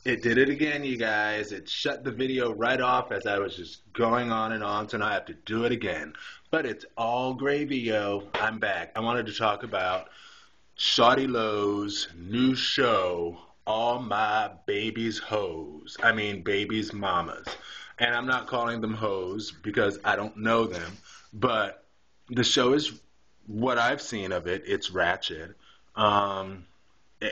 It did it again, you guys. It shut the video right off as I was just going on and on, so now I have to do it again. But it's all gravy, yo. I'm back. I wanted to talk about Shawty Lowe's new show, All My Baby's Hoes. I mean, baby's mamas. And I'm not calling them hoes because I don't know them, but the show is what I've seen of it. It's ratchet. Um,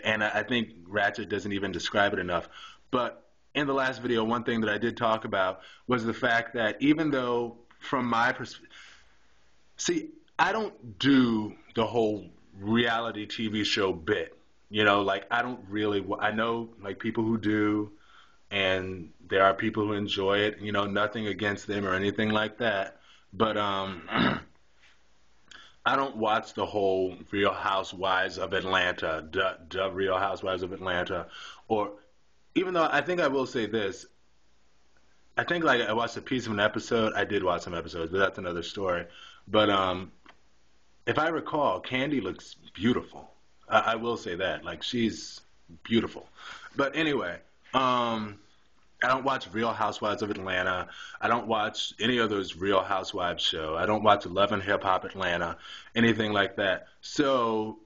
and I think ratchet doesn't even describe it enough. But in the last video, one thing that I did talk about was the fact that even though, from my perspective, see, I don't do the whole reality TV show bit. Like I don't really. I know like people who do, and there are people who enjoy it. Nothing against them or anything like that. But I don't watch the whole Real Housewives of Atlanta, the Real Housewives of Atlanta, or even though I think I will say this, I think like I watched a piece of an episode. I did watch some episodes, but that's another story. But if I recall, Candy looks beautiful. I will say that, like she's beautiful. But anyway, I don't watch Real Housewives of Atlanta. I don't watch any of those Real Housewives show. I don't watch Love and Hip Hop Atlanta, anything like that. So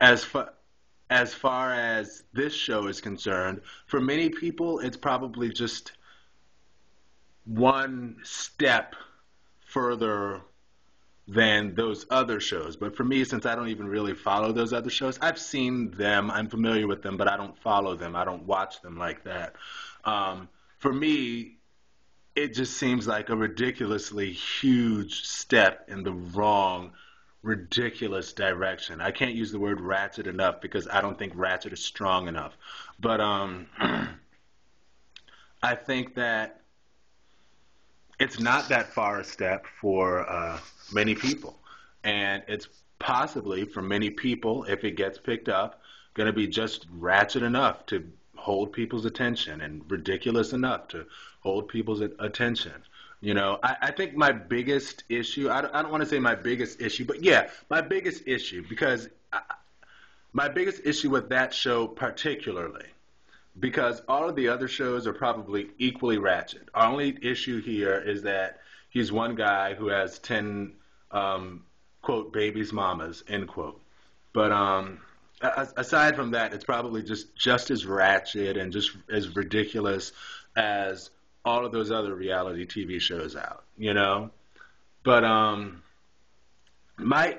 as far as this show is concerned, for many people, it's probably just one step further than those other shows. But for me, since I don't even really follow those other shows, I've seen them, I'm familiar with them, but I don't follow them. I don't watch them like that. For me, it just seems like a ridiculously huge step in the wrong, ridiculous direction. I can't use the word ratchet enough because I don't think ratchet is strong enough. But I think that it's not that far a step for many people. And it's possibly, for many people, if it gets picked up, going to be just ratchet enough to hold people's attention and ridiculous enough to hold people's attention. I think my biggest issue, I don't want to say my biggest issue, but yeah, my biggest issue, because my biggest issue with that show particularly, because all of the other shows are probably equally ratchet. Our only issue here is that he's one guy who has 10, quote, babies, mamas, end quote. But aside from that, it's probably just as ratchet and just as ridiculous as all of those other reality TV shows out. But my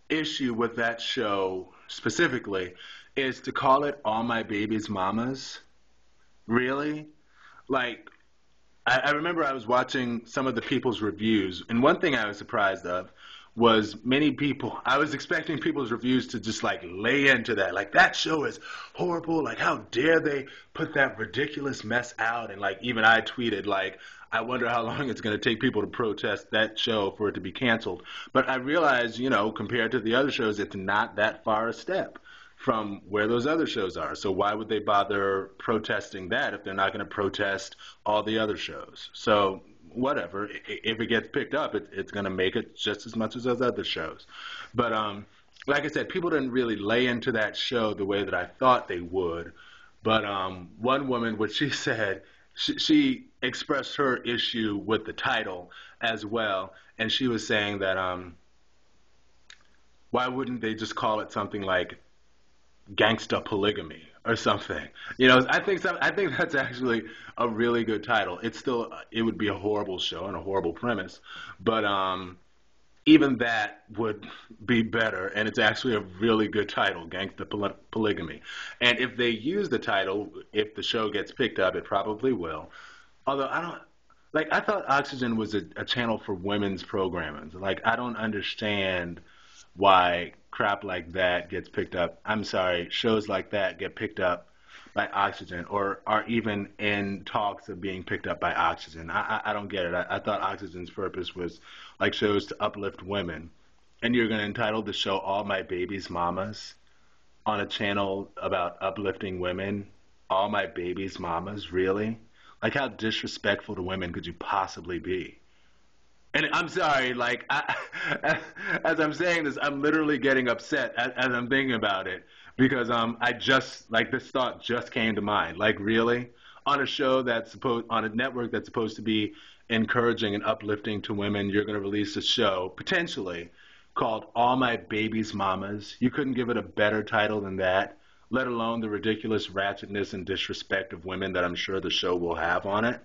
issue with that show specifically is to call it All My Baby's Mamas. Really? Like, I remember I was watching some of the people's reviews, and one thing I was surprised of was many people, I was expecting people's reviews to just like lay into that. Like, that show is horrible. Like, how dare they put that ridiculous mess out? And like, even I tweeted, like, I wonder how long it's going to take people to protest that show for it to be canceled. But I realized, compared to the other shows, it's not that far a step from where those other shows are. So why would they bother protesting that if they're not going to protest all the other shows? So whatever. If it gets picked up, it's going to make it just as much as those other shows. But like I said, people didn't really lay into that show the way that I thought they would. But one woman, what she said, she expressed her issue with the title as well, and she was saying that why wouldn't they just call it something like Gangster Polygamy or something? I think that's actually a really good title. It would be a horrible show and a horrible premise, but even that would be better, and it's actually a really good title, Gangster Polygamy. And if they use the title, if the show gets picked up, it probably will. Although I thought Oxygen was a channel for women's programming. Like, I don't understand why crap like that gets picked up. I'm sorry, shows like that get picked up by Oxygen, or are even in talks of being picked up by Oxygen. I don't get it. I thought Oxygen's purpose was like shows to uplift women. And you're going to entitle the show All My Baby's Mamas on a channel about uplifting women? All My Baby's Mamas? Really? Like, how disrespectful to women could you possibly be? And I'm sorry, like, as I'm saying this, I'm literally getting upset as I'm thinking about it because I just like this thought just came to mind. Like, really, on a show that's supposed on a network that's supposed to be encouraging and uplifting to women, you're going to release a show potentially called "All My Baby's Mamas." You couldn't give it a better title than that, let alone the ridiculous ratchetness and disrespect of women that I'm sure the show will have on it.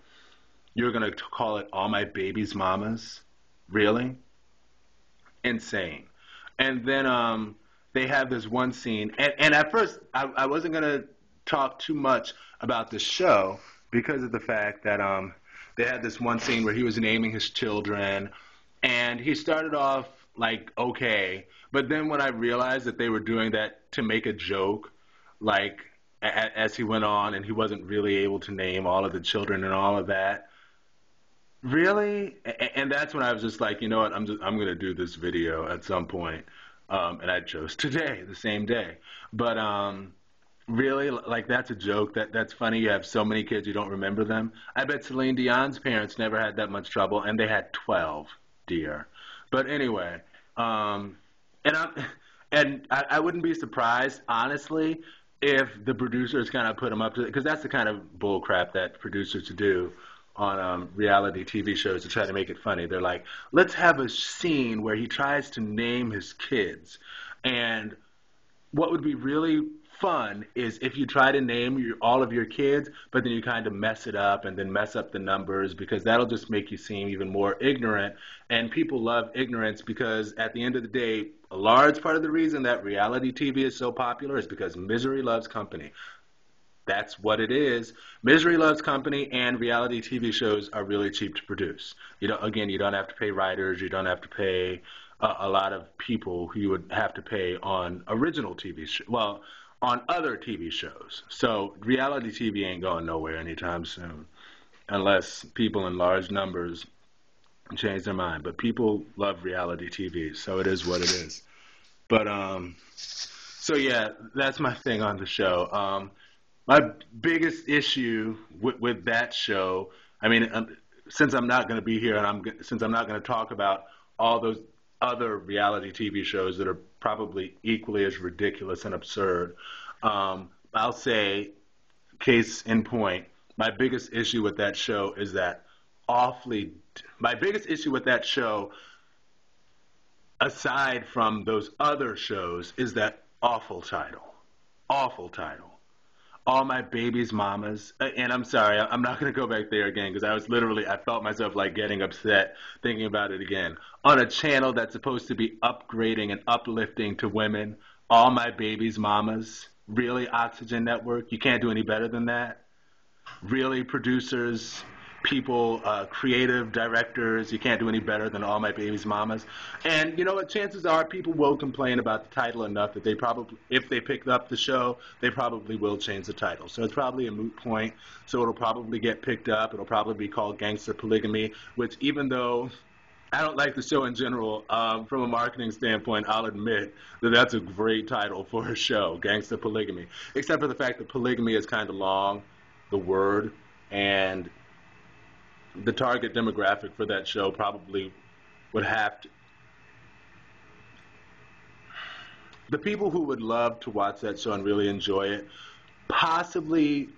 You're going to call it All My Baby's Mamas? Really? Insane. And then they have this one scene, and at first I wasn't going to talk too much about the show because of the fact that they had this one scene where he was naming his children, and he started off like okay, but then when I realized that they were doing that to make a joke, like as he went on, and he wasn't really able to name all of the children and all of that, really? And that's when I was just like, you know what? I'm gonna do this video at some point. And I chose today, the same day. But really, like that's a joke. That's funny. You have so many kids you don't remember them. I bet Celine Dion's parents never had that much trouble, and they had 12, dear. But anyway, and I wouldn't be surprised, honestly, if the producers kind of put them up to it, because that's the kind of bull crap that producers do on reality TV shows to try to make it funny. They're like, let's have a scene where he tries to name his kids. And what would be really fun is if you try to name all of your kids, but then you kind of mess it up and then mess up the numbers, because that'll just make you seem even more ignorant. And people love ignorance because at the end of the day, a large part of the reason that reality TV is so popular is because misery loves company. That's what it is. Misery loves company, and reality TV shows are really cheap to produce. Again, you don't have to pay writers, you don't have to pay a lot of people who you would have to pay on original TV shows. Well, on other TV shows. So reality TV ain't going nowhere anytime soon, unless people in large numbers change their mind. But people love reality TV, so it is what it is. But so yeah, that's my thing on the show. My biggest issue with that show, I mean, since I'm not going to be here, and since I'm not going to talk about all those other reality TV shows that are probably equally as ridiculous and absurd, I'll say, case in point, my biggest issue with that show is that my biggest issue with that show, aside from those other shows, is that awful title. Awful title. All My Baby's Mamas. And I'm sorry, I'm not going to go back there again because I felt myself like getting upset thinking about it again. On a channel that's supposed to be upgrading and uplifting to women, All My Baby's Mamas. Really, Oxygen Network? You can't do any better than that? Really, producers, people, creative directors, you can't do any better than All My Baby's Mamas. And you know what? Chances are people will complain about the title enough that they probably, if they picked up the show, they probably will change the title. So it's probably a moot point. So it'll probably get picked up. It'll probably be called Gangster Polygamy, which even though I don't like the show in general, from a marketing standpoint, I'll admit that that's a great title for a show, Gangster Polygamy. Except for the fact that polygamy is kind of long, the word, and the target demographic for that show probably would have to. The people who would love to watch that show and really enjoy it possibly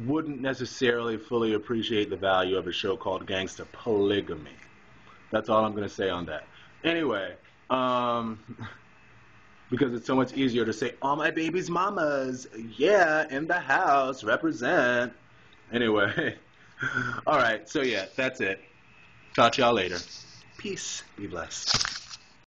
wouldn't necessarily fully appreciate the value of a show called Gangster Polygamy. That's all I'm going to say on that. Anyway, because it's so much easier to say, All My Baby's Mamas, yeah, in the house, represent. Anyway, all right, so yeah, that's it. Talk to y'all later. Peace. Be blessed.